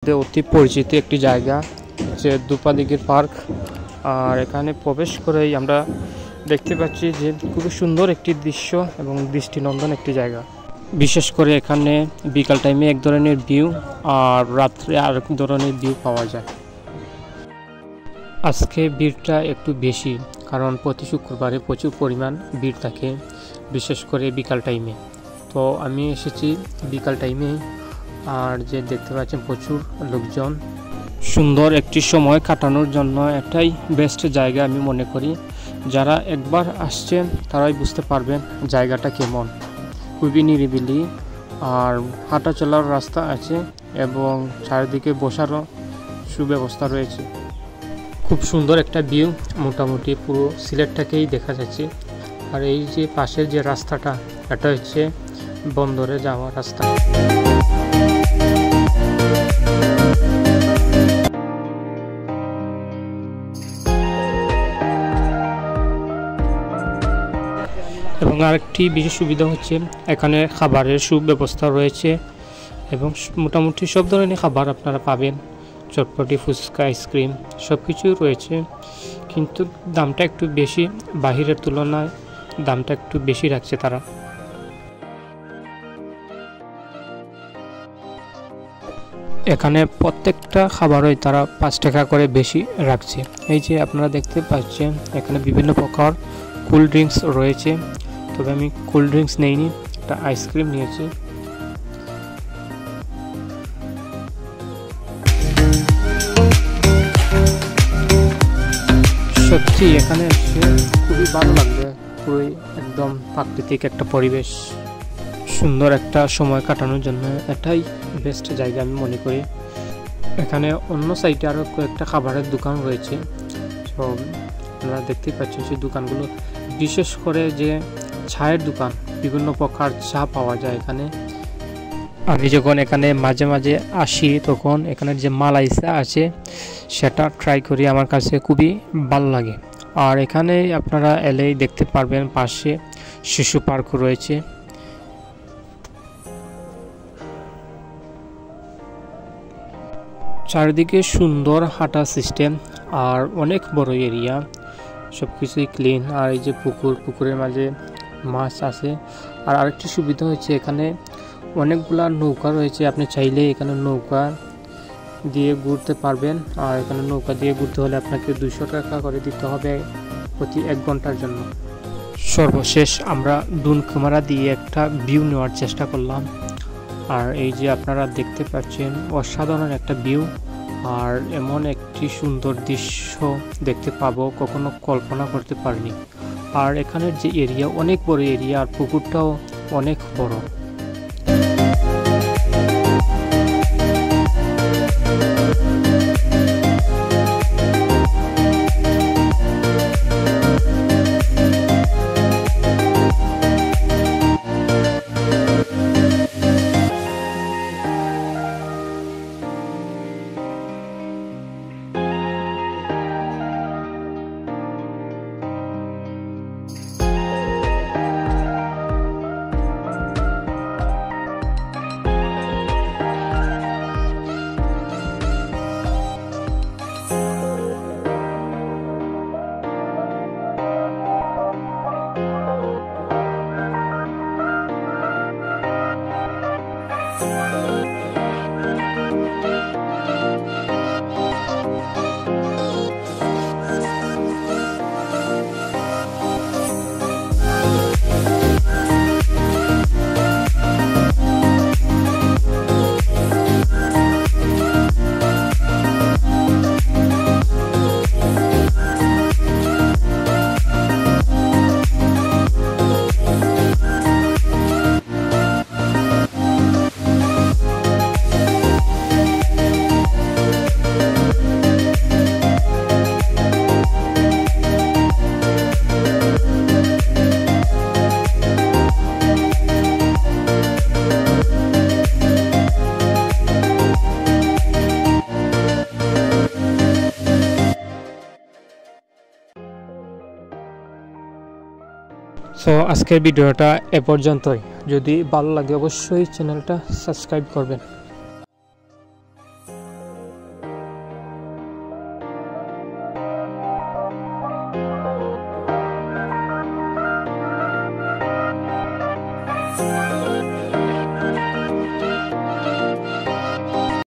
অতি পরিচিত একটি জায়গা যে দুপাদিঘির পার্ক। আর এখানে প্রবেশ করেই আমরা দেখতে পাচ্ছি যে খুবই সুন্দর একটি দৃশ্য এবং দৃষ্টিনন্দন একটি জায়গা। বিশেষ করে এখানে বিকাল টাইমে এক ধরনের ভিউ আর রাত্রে আরেক ধরনের ভিউ পাওয়া যায়। আজকে ভিড়টা একটু বেশি, কারণ প্রতি শুক্রবারে প্রচুর পরিমাণ ভিড় থাকে, বিশেষ করে বিকাল টাইমে। তো আমি এসেছি বিকাল টাইমে, আর যে দেখতে পাচ্ছেন প্রচুর লোকজন। সুন্দর একটি সময় কাটানোর জন্য এটাই বেস্ট জায়গা আমি মনে করি। যারা একবার আসছেন তারাই বুঝতে পারবেন জায়গাটা কেমন। খুবই নিরিবিলি, আর হাঁটা চলার রাস্তা আছে এবং চারিদিকে বসারও সুব্যবস্থা রয়েছে। খুব সুন্দর একটা ভিউ, মোটামুটি পুরো সিলেটটাকেই দেখা যাচ্ছে। আর এই যে পাশের যে রাস্তাটা, এটা হচ্ছে বন্দরে যাওয়ার রাস্তা। এবং আরেকটি বিশেষ সুবিধা হচ্ছে এখানে খাবারের সুব্যবস্থা রয়েছে এবং মোটামুটি সব ধরনের খাবার আপনারা পাবেন। চটপটি, ফুচকা, আইসক্রিম সব কিছুই রয়েছে, কিন্তু দামটা একটু বেশি। বাহিরের তুলনায় দামটা একটু বেশি রাখছে তারা। এখানে প্রত্যেকটা খাবারই তারা 5 টাকা করে বেশি রাখছে। এই যে আপনারা দেখতে পাচ্ছেন এখানে বিভিন্ন প্রকার কোল্ড ড্রিঙ্কস রয়েছে, তবে আমি কোল্ড ড্রিঙ্কস নেইনি, একটা আইসক্রিম নিয়েছি। সত্যি এখানে এসে খুবই ভালো লাগবে, পুরোই একদম প্রাকৃতিক একটা পরিবেশ। সুন্দর একটা সময় কাটানোর জন্য এটাই বেস্ট জায়গা আমি মনে করি। এখানে অন্য সাইডে আরও কয়েকটা খাবারের দোকান রয়েছে। তো আপনারা দেখতেই পাচ্ছেন সেই দোকানগুলো, বিশেষ করে যে চায়ের দোকান, বিভিন্ন প্রকার চা পাওয়া যায় এখানে। আমি যখন এখানে মাঝে মাঝে আসি তখন এখানের যে মালাই চা আছে সেটা ট্রাই করি, আমার কাছে খুবই ভালো লাগে। আর এখানে আপনারা এলেই দেখতে পারবেন পাশে শিশু পার্ক রয়েছে। চারিদিকে সুন্দর হাঁটা সিস্টেম আর অনেক বড় এরিয়া, সব কিছুই ক্লিন। আর এই যে পুকুরের মাঝে মাছ আছে। আর আরেকটি সুবিধা হচ্ছে এখানে অনেকগুলা নৌকা রয়েছে, আপনি চাইলে এখানে নৌকা দিয়ে ঘুরতে পারবেন। আর এখানে নৌকা দিয়ে ঘুরতে হলে আপনাকে 200 টাকা করে দিতে হবে প্রতি 1 ঘন্টার জন্য। সর্বশেষ আমরা ড্রোন ক্যামেরা দিয়ে একটা ভিউ নেওয়ার চেষ্টা করলাম। আর এই যে আপনারা দেখতে পাচ্ছেন অসাধারণ একটা ভিউ, আর এমন একটি সুন্দর দৃশ্য দেখতে পাবো কখনো কল্পনা করতে পারিনি। আর এখানের যে এরিয়া অনেক বড় এরিয়া, আর পুকুরটাও অনেক বড়। সো আজকের ভিডিওটা এ পর্যন্তই। যদি ভালো লাগে অবশ্যই চ্যানেলটা সাবস্ক্রাইব করবেন। you.